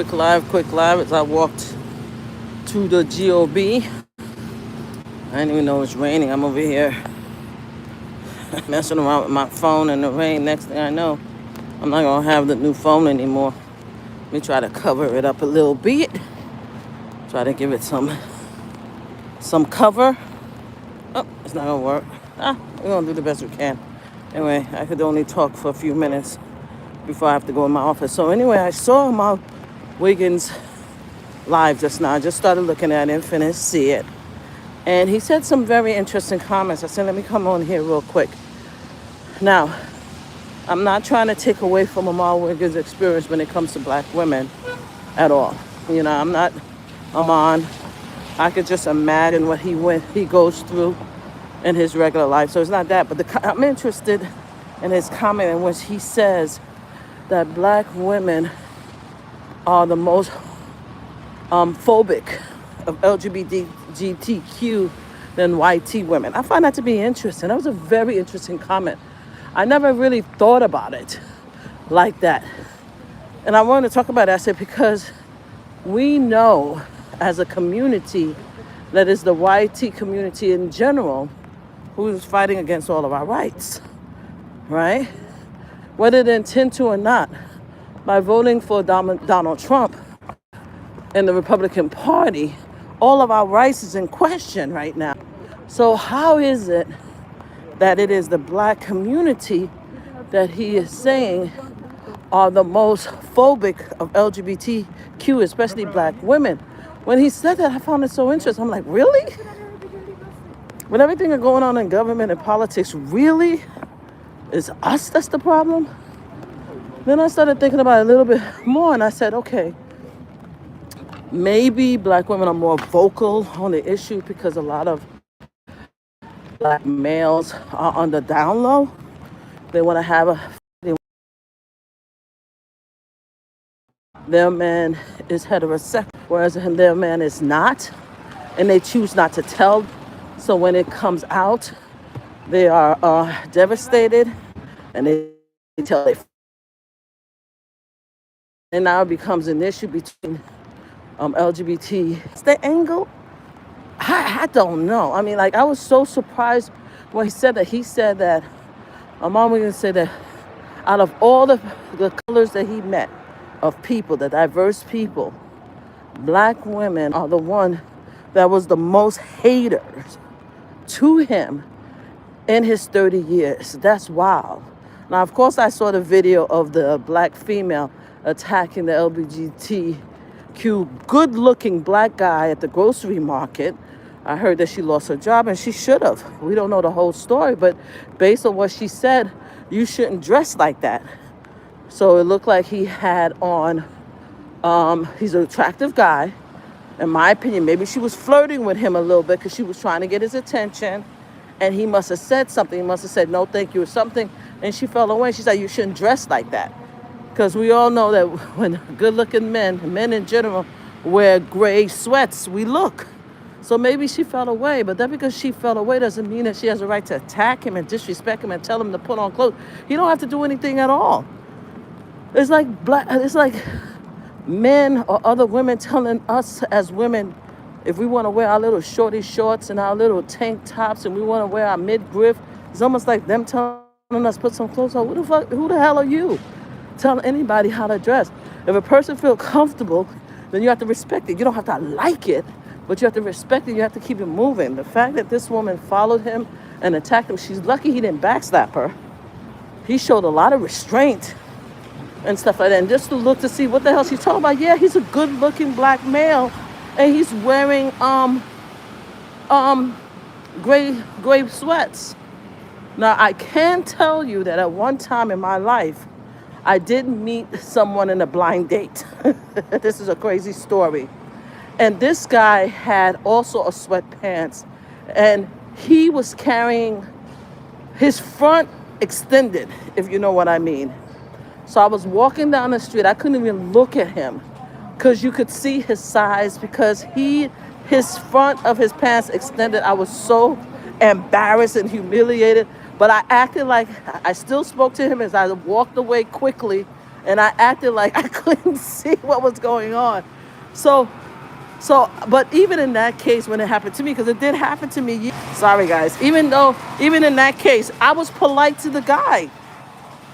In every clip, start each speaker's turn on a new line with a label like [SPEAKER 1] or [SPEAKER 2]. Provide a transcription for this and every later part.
[SPEAKER 1] quick live as I walked to the GOB. I didn't even know it was raining. I'm over here messing around with my phone in the rain. Next thing I know, I'm not gonna have the new phone anymore. Let me try to cover it up a little bit. Try to give it some cover. Oh, it's not gonna work. We're gonna do the best we can. Anyway, I could only talk for a few minutes before I have to go in my office. So anyway, I saw my Wiggins live just now. I just started looking at it and finished see it. And he said some very interesting comments. I said, let me come on here real quick. Now, I'm not trying to take away from Amal Wiggins' experience when it comes to black women at all. You know, I'm not Armon. I could just imagine what he goes through in his regular life. So it's not that. But I'm interested in his comment in which he says that black women are the most phobic of LGBTQ than YT women. I find that to be interesting. That was a very interesting comment. I never really thought about it like that. And I wanted to talk about it, I said, because we know as a community that is the YT community in general who is fighting against all of our rights, right? Whether they intend to or not, by voting for Donald Trump and the Republican Party, all of our rights is in question right now. So how is it that it is the black community that he is saying are the most phobic of LGBTQ, especially black women? When he said that, I found it so interesting. I'm like, really? With everything that's going on in government and politics, really? Is us that's the problem? Then I started thinking about it a little bit more, and I said, okay, maybe black women are more vocal on the issue because a lot of black males are on the down low. They want to have their man is heterosexual, whereas their man is not, and they choose not to tell. So when it comes out, they are devastated, and they tell their. And now it becomes an issue between LGBT. It's the angle. I don't know. I mean, like, I was so surprised when he said that. He said that, Mom was going to say that out of all the colors that he met of people, the diverse people, black women are the one that was the most haters to him in his 30 years. That's wild. Now, of course, I saw the video of the black female attacking the LGBTQ good-looking black guy at the grocery market. I heard that she lost her job, and she should have. We don't know the whole story, but based on what she said, you shouldn't dress like that. So it looked like he had on, he's an attractive guy. In my opinion, maybe she was flirting with him a little bit because she was trying to get his attention, and he must have said something. He must have said, no, thank you, or something, and she fell away. She said, you shouldn't dress like that. Because we all know that when good-looking men in general, wear gray sweats, we look. So maybe she fell away, but that because she fell away doesn't mean that she has a right to attack him and disrespect him and tell him to put on clothes. He don't have to do anything at all. It's like men or other women telling us as women, if we want to wear our little shorty shorts and our little tank tops and we want to wear our midriff, it's almost like them telling us put some clothes on. Who the hell are you? Tell anybody how to dress. If a person feels comfortable, then you have to respect it. You don't have to like it, but you have to respect it. You have to keep it moving. The fact that this woman followed him and attacked him, she's lucky he didn't backslap her. He showed a lot of restraint and stuff like that. And just to look to see what the hell she's talking about. Yeah, he's a good-looking black male, and he's wearing gray sweats. Now, I can tell you that at one time in my life, I did meet someone in a blind date. This is a crazy story. And this guy had also a sweatpants, and he was carrying his front extended, if you know what I mean. So I was walking down the street. I couldn't even look at him because you could see his size because his front of his pants extended. I was so embarrassed and humiliated. But I acted like I still spoke to him as I walked away quickly. and I acted like I couldn't see what was going on. So, but even in that case, when it happened to me, because it did happen to me, sorry guys, even in that case, I was polite to the guy.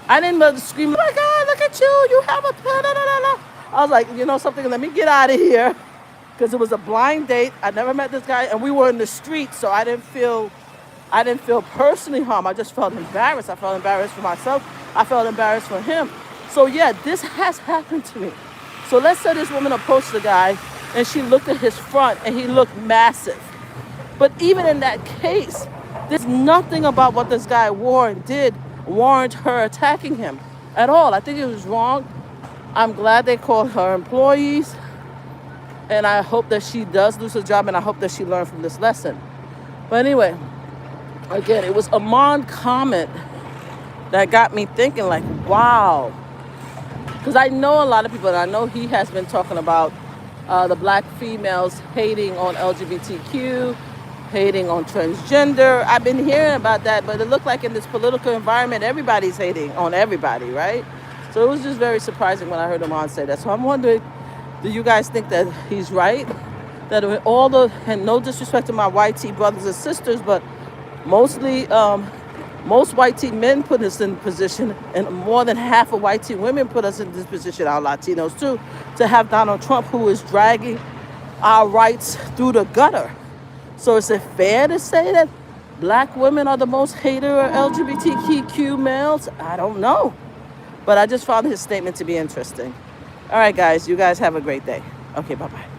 [SPEAKER 1] I didn't let scream, oh my God, look at you, you have a, blah, blah, blah, blah. I was like, you know something, let me get out of here. Because it was a blind date. I never met this guy, and we were in the street, so I didn't feel personally harmed. I just felt embarrassed. I felt embarrassed for myself. I felt embarrassed for him. So yeah, this has happened to me. So let's say this woman approached the guy, and she looked at his front, and he looked massive. But even in that case, there's nothing about what this guy wore and did warrant her attacking him at all. I think it was wrong. I'm glad they called her employees, and I hope that she does lose her job, and I hope that she learned from this lesson. But anyway, again, it was Armon comment that got me thinking, like, wow. Because I know a lot of people, and I know he has been talking about the black females hating on LGBTQ, hating on transgender. I've been hearing about that, but it looked like in this political environment, everybody's hating on everybody, right? So it was just very surprising when I heard Armon say that. So I'm wondering, do you guys think that he's right? That and no disrespect to my white tea brothers and sisters, but mostly, most white tea men put us in position, and more than half of white tea women put us in this position, our Latinos too, to have Donald Trump, who is dragging our rights through the gutter. So is it fair to say that black women are the most hated LGBTQ males? I don't know. But I just found his statement to be interesting. All right, guys, you guys have a great day. Okay, bye-bye.